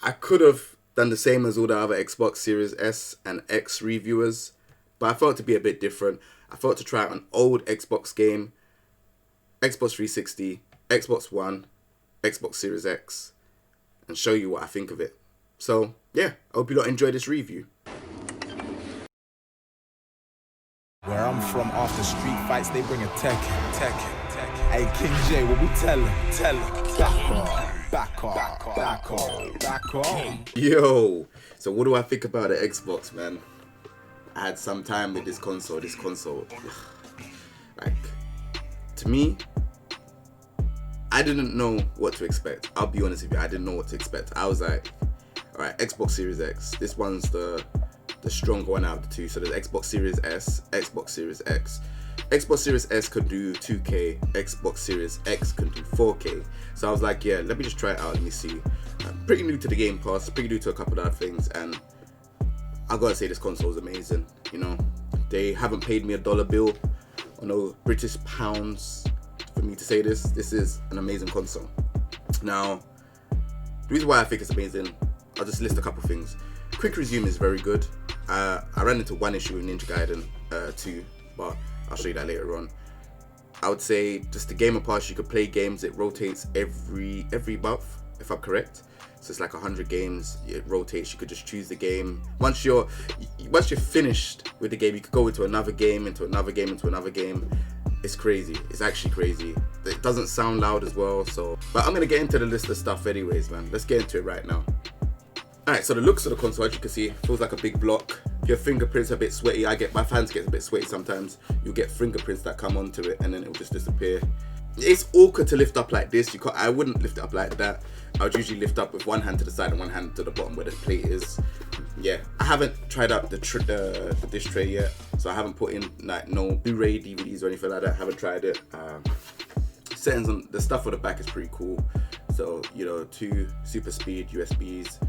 I could have done the same as all the other Xbox Series S and X reviewers, but I felt to be a bit different. I felt to try out an old Xbox game, Xbox 360, Xbox One, Xbox Series X, and show you what I think of it. So, yeah, I hope you lot enjoy this review. Where I'm from, after street fights, they bring a tech. Hey, King J, what we tell him? Back on. Yo, so what do I think about the Xbox, man? I had some time with this console. Like, to me, I didn't know what to expect. I'll be honest with you, I didn't know what to expect. I was like, all right, Xbox Series X. This one's the stronger one out of the two. So there's Xbox Series S, Xbox Series X. Xbox Series S could do 2K, Xbox Series X can do 4K. So I was like, yeah, let me just try it out, let me see. I'm pretty new to the Game Pass, pretty new to a couple of other things, and I gotta say this console is amazing. You know, they haven't paid me $1 bill or no British pounds for me to say this. This is an amazing console. Now, the reason why I think it's amazing, I'll just list a couple things. Quick Resume is very good. I ran into one issue with Ninja Gaiden 2, but I'll show you that later on. I would say just the Gamer Pass, you could play games, it rotates every month, if I'm correct. So it's like 100 games, it rotates, you could just choose the game. Once you're finished with the game, you could go into another game, into another game. It's crazy, it's actually crazy. It doesn't sound loud as well, so. But I'm gonna get into the list of stuff anyways, man. Let's get into it right now. Alright, so the looks of the console, as you can see, feels like a big block. Your fingerprints are a bit sweaty. My hands get a bit sweaty sometimes. You'll get fingerprints that come onto it and then it'll just disappear. It's awkward to lift up like this. I wouldn't lift it up like that. I would usually lift up with one hand to the side and one hand to the bottom where the plate is. Yeah, I haven't tried out the disc tray yet, so I haven't put in like no Blu-ray DVDs or anything like that. I haven't tried it. Settings on the stuff on the back is pretty cool. So, you know, 2 super speed USBs,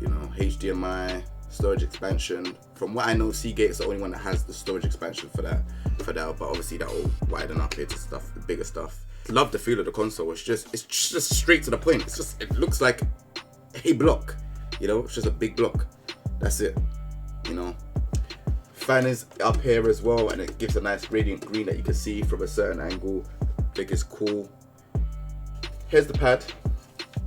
you know, HDMI, storage expansion. From what I know, Seagate is the only one that has the storage expansion for that, but obviously that will widen up into stuff, bigger stuff. Love the feel of the console. It's just straight to the point. It looks like a block, you know, it's just a big block. That's it, you know. Fan is up here as well, and it gives a nice radiant green that you can see from a certain angle. I think it's cool. Here's the pad.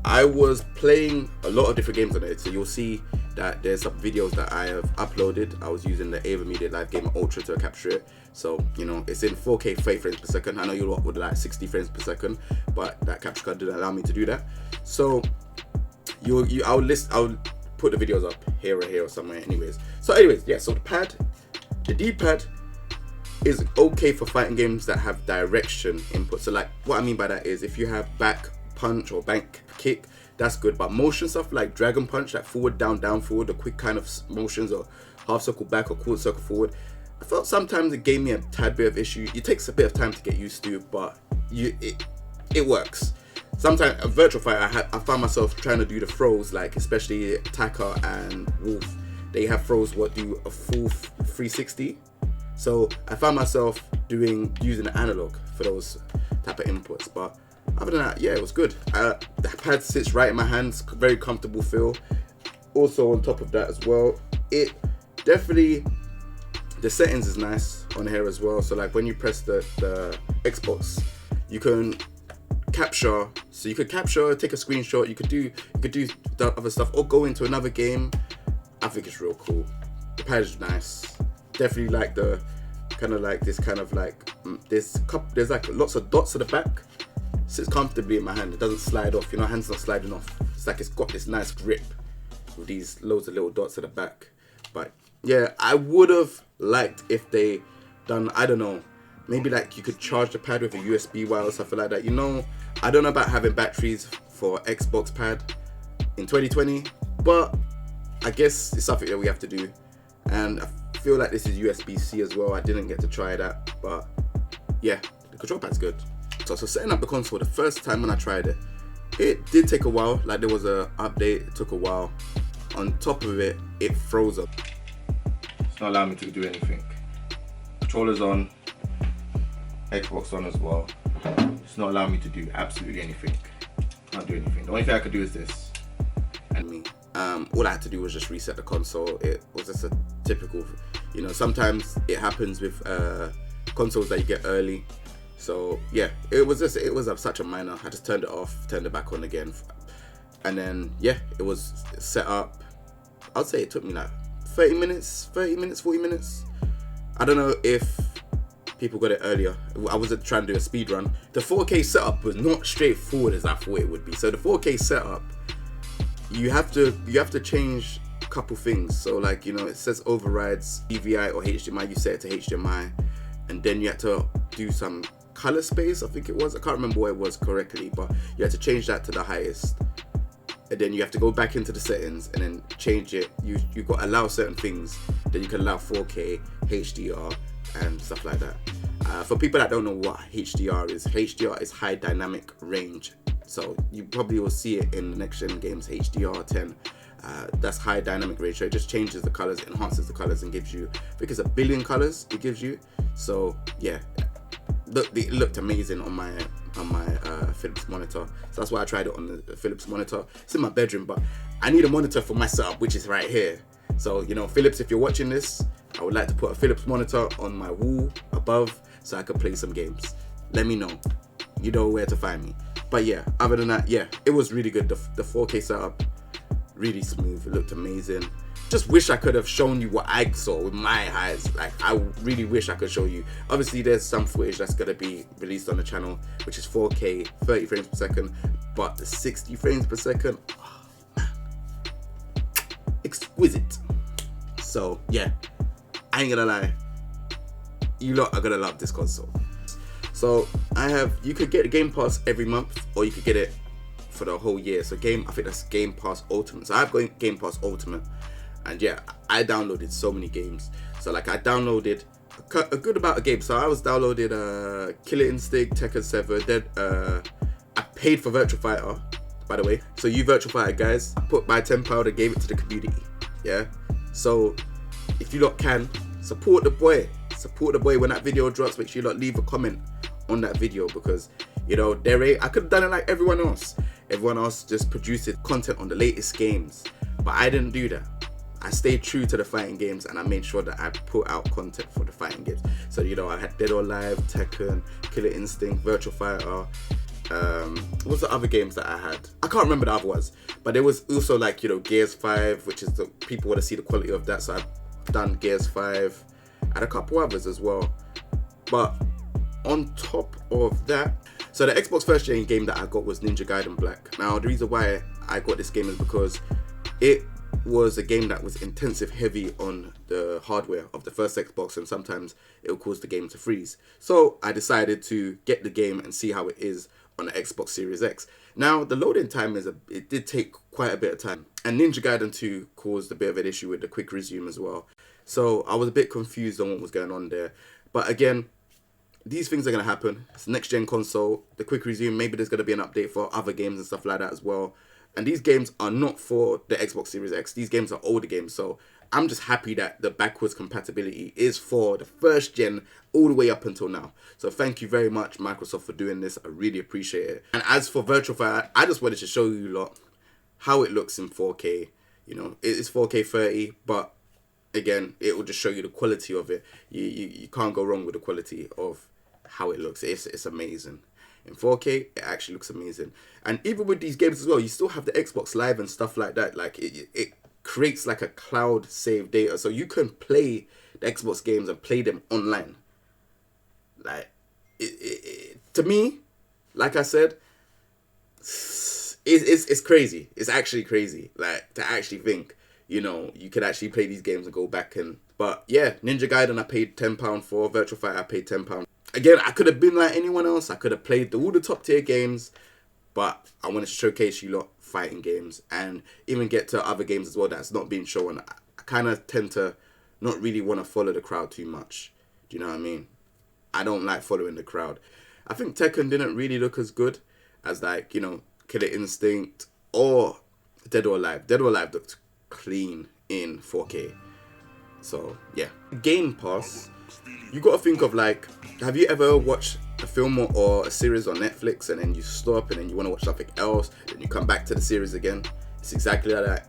I was playing a lot of different games on it, so you'll see that there's some videos that I have uploaded. I was using the AverMedia Live Gamer Ultra to capture it, so you know it's in 4K 30 frames per second. I know you lot would like 60 frames per second, but that capture card didn't allow me to do that. So I'll put the videos up here or somewhere. Anyways, so yeah. So the D-pad is okay for fighting games that have direction input. So like what I mean by that is if you have back punch or back kick, that's good, but motion stuff like Dragon Punch, like forward, down, forward, the quick kind of motions, or half circle back or quarter circle forward, I felt sometimes it gave me a tad bit of issue. It takes a bit of time to get used to, but it works. Sometimes a Virtual Fighter, I found myself trying to do the throws, like especially Taka and Wolf, they have throws what do a full 360. So I found myself using the analog for those type of inputs, but other than that, yeah, it was good. The pad sits right in my hands, very comfortable feel. Also on top of that as well, it definitely, the settings is nice on here as well. So like when you press the Xbox, you can capture. So you could capture, take a screenshot. You could do the other stuff or go into another game. I think it's real cool. The pad is nice. Definitely like the kind of like this kind of like there's like lots of dots at the back. Sits comfortably in my hand. It doesn't slide off. You know, hand's not sliding off. It's like it's got this nice grip with these loads of little dots at the back. But yeah, I would have liked if they done, I don't know, maybe like you could charge the pad with a USB wire or something like that. You know, I don't know about having batteries for Xbox pad in 2020, but I guess it's something that we have to do. And I feel like this is USB-C as well. I didn't get to try that, but yeah, the control pad's good. So setting up the console, the first time when I tried it did take a while. Like there was a update, it took a while. On top of it, it froze up. It's not allowing me to do anything. Controller's on, Xbox on as well. It's not allowing me to do absolutely anything. Can't do anything. The only thing I could do is this. And me. All I had to do was just reset the console. It was just a typical, sometimes it happens with consoles that you get early. So yeah, it was such a minor. I just turned it off, turned it back on again, and then yeah, it was set up. I'd say it took me like 40 minutes. I don't know if people got it earlier. I wasn't trying to do a speed run. The 4K setup was not straightforward as I thought it would be. So the 4K setup, you have to change a couple things. So like, it says overrides DVI or HDMI. You set it to HDMI, and then you had to do some color space. I think it was. I can't remember what it was correctly, but you had to change that to the highest. And then you have to go back into the settings and then change it. You got to allow certain things. Then you can allow 4K, HDR, and stuff like that. For people that don't know what HDR is high dynamic range. So you probably will see it in the next gen games, HDR10. That's high dynamic range. So it just changes the colors, enhances the colors, and gives you, I think it's 1 billion colors it gives you. So yeah, it looked amazing on my Philips monitor. So that's why I tried it on the Philips monitor. It's in my bedroom, but I need a monitor for my setup, which is right here. So Philips, if you're watching this, I would like to put a Philips monitor on my wall above so I can play some games. Let me know. You know where to find me. But yeah, other than that, yeah, it was really good. The 4K setup, really smooth. It looked amazing. Just wish I could have shown you what I saw with my eyes. Like, I really wish I could show you. Obviously, there's some footage that's going to be released on the channel, which is 4K, 30 frames per second. But the 60 frames per second, oh, man, exquisite. So, yeah, I ain't gonna lie. You lot are gonna love this console. So, you could get Game Pass every month, or you could get it for the whole year. So, I think that's Game Pass Ultimate. So, I've got Game Pass Ultimate. And yeah, I downloaded so many games. So like, I downloaded a good amount of games. So I downloaded Killer Instinct, Tekken 7. I paid for Virtua Fighter, by the way. So you Virtua Fighter guys, I put my £10 and gave it to the community. Yeah. So if you lot can, support the boy. Support the boy when that video drops. Make sure you lot leave a comment on that video, because I could have done it like everyone else. Everyone else just produces content on the latest games, but I didn't do that. I stayed true to the fighting games, and I made sure that I put out content for the fighting games. So I had Dead or Alive, Tekken, Killer Instinct, Virtua Fighter. What's the other games that I had? I can't remember the other ones, but there was also like Gears 5, which is the people want to see the quality of that. So I've done Gears 5 and a couple others as well. But on top of that, so the Xbox first gen game that I got was Ninja Gaiden Black. Now the reason why I got this game is because it was a game that was intensive heavy on the hardware of the first Xbox, and sometimes it will cause the game to freeze. So I decided to get the game and see how it is on the Xbox Series X. Now the loading time it did take quite a bit of time, and Ninja Gaiden 2 caused a bit of an issue with the quick resume as well. So I was a bit confused on what was going on there. But again, these things are going to happen. It's a next gen console, the quick resume, maybe there's going to be an update for other games and stuff like that as well. And these games are not for the Xbox Series X. These games are older games. So I'm just happy that the backwards compatibility is for the first gen all the way up until now. So thank you very much, Microsoft, for doing this. I really appreciate it. And as for Virtua Fighter, I just wanted to show you lot how it looks in 4K. It's 4K 30, but again, it will just show you the quality of it. You can't go wrong with the quality of how it looks. It's amazing. In 4K, it actually looks amazing. And even with these games as well, you still have the Xbox Live and stuff like that. Like, it creates like a cloud save data. So you can play the Xbox games and play them online. Like, to me, like I said, it's crazy. It's actually crazy. Like, to actually think, you could actually play these games and go back and... But yeah, Ninja Gaiden I paid £10 for. Virtua Fighter I paid £10. Again, I could have been like anyone else. I could have played all the top tier games, but I wanted to showcase you lot fighting games and even get to other games as well that's not being shown. I kind of tend to not really want to follow the crowd too much. Do you know what I mean? I don't like following the crowd. I think Tekken didn't really look as good as like, Killer Instinct or Dead or Alive. Dead or Alive looked clean in 4K. So, yeah. Game Pass, you got to think of like, have you ever watched a film or a series on Netflix and then you stop and then you want to watch something else, then you come back to the series again? It's exactly like that.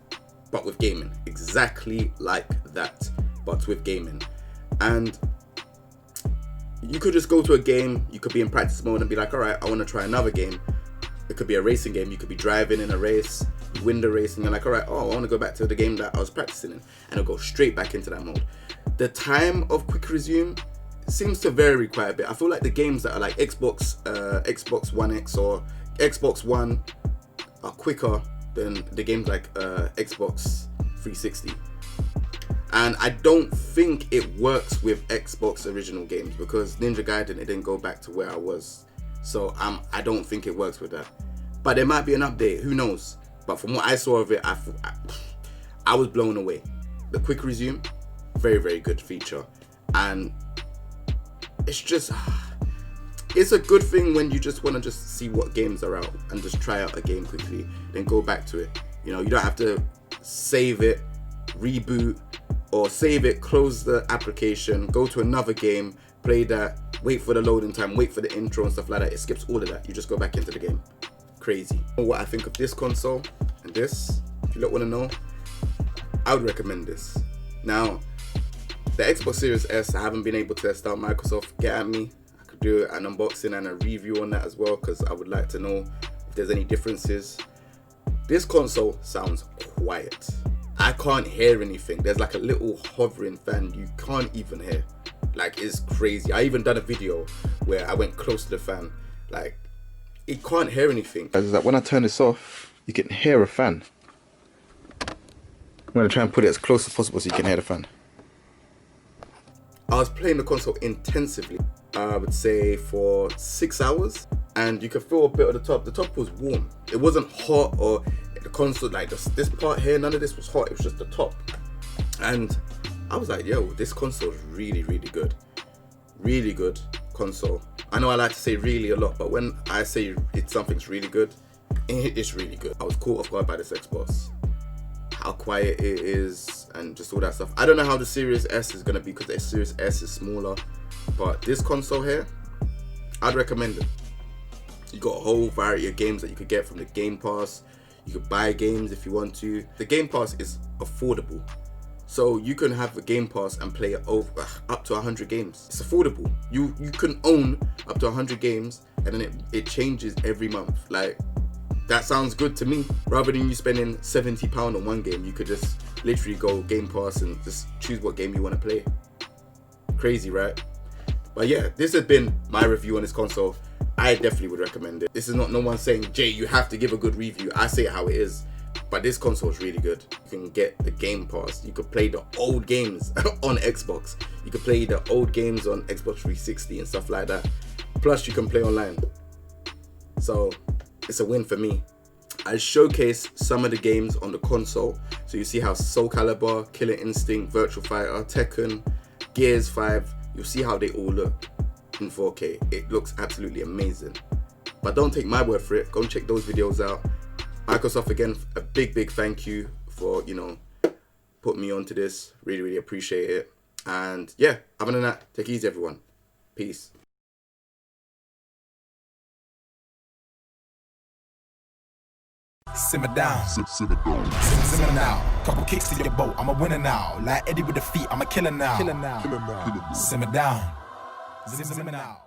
but with gaming. Exactly like that, but with gaming. And you could just go to a game, you could be in practice mode and be like, all right, I want to try another game. It could be a racing game. You could be driving in a race, you win the race, and you're like, all right, I want to go back to the game that I was practicing in, and it'll go straight back into that mode. The time of quick resume seems to vary quite a bit. I feel like the games that are like Xbox One X or Xbox One are quicker than the games like Xbox 360. And I don't think it works with Xbox original games, because Ninja Gaiden, it didn't go back to where I was. So I don't think it works with that. But there might be an update, who knows? But from what I saw of it, I was blown away. The quick resume, very, very good feature. And it's just, it's a good thing when you just want to just see what games are out and just try out a game quickly, then go back to it. You know, you don't have to save it, reboot, or save it, close the application, go to another game, play that, wait for the loading time, wait for the intro and stuff like that. It skips all of that. You just go back into the game. Crazy. What I think of this console and this, if you don't want to know, I would recommend this. Now, the Xbox Series S, I haven't been able to test out. Microsoft, get at me. I could do an unboxing and a review on that as well, because I would like to know if there's any differences. This console sounds quiet. I can't hear anything. There's like a little hovering fan you can't even hear. Like, it's crazy. I even done a video where I went close to the fan. Like, it can't hear anything. It's like when I turn this off, you can hear a fan. I'm gonna try and put it as close as possible so you can hear the fan. I was playing the console intensively, I would say for 6 hours, and you could feel a bit of the top. The top was warm. It wasn't hot, or the console, like this part here, none of this was hot. It was just the top. And I was like, yo, this console is really, really good. Really good console. I know I like to say really a lot, but when I say something's really good, it's really good. I was caught off guard by this Xbox. How quiet it is and just all that stuff. I don't know how the Series S is gonna be, because the Series S is smaller, but this console here, I'd recommend it. You got a whole variety of games that you could get from the Game Pass. You could buy games if you want to. The Game Pass is affordable, so you can have a Game Pass and play over up to 100 games. It's affordable. You can own up to 100 games, and then it changes every month. Like, that sounds good to me. Rather than you spending £70 on one game, you could just literally go Game Pass and just choose what game you want to play. Crazy, right? But yeah, this has been my review on this console. I definitely would recommend it. This is not no one saying, Jay, you have to give a good review. I say it how it is. But this console is really good. You can get the Game Pass. You could play the old games on Xbox. You could play the old games on Xbox 360 and stuff like that. Plus, you can play online. So, it's a win for me. I showcase some of the games on the console. So you see how Soul Calibur, Killer Instinct, Virtua Fighter, Tekken, Gears 5, you'll see how they all look in 4K. It looks absolutely amazing. But don't take my word for it. Go and check those videos out. Microsoft, again, a big thank you for, you know, putting me onto this. Really, really appreciate it. And yeah, other than that, take it easy, everyone. Peace. Simmer down, simmer now. Couple kicks to your boat, I'm a winner now. Like Eddie with the feet, I'm a killer now. Simmer down, simmer now.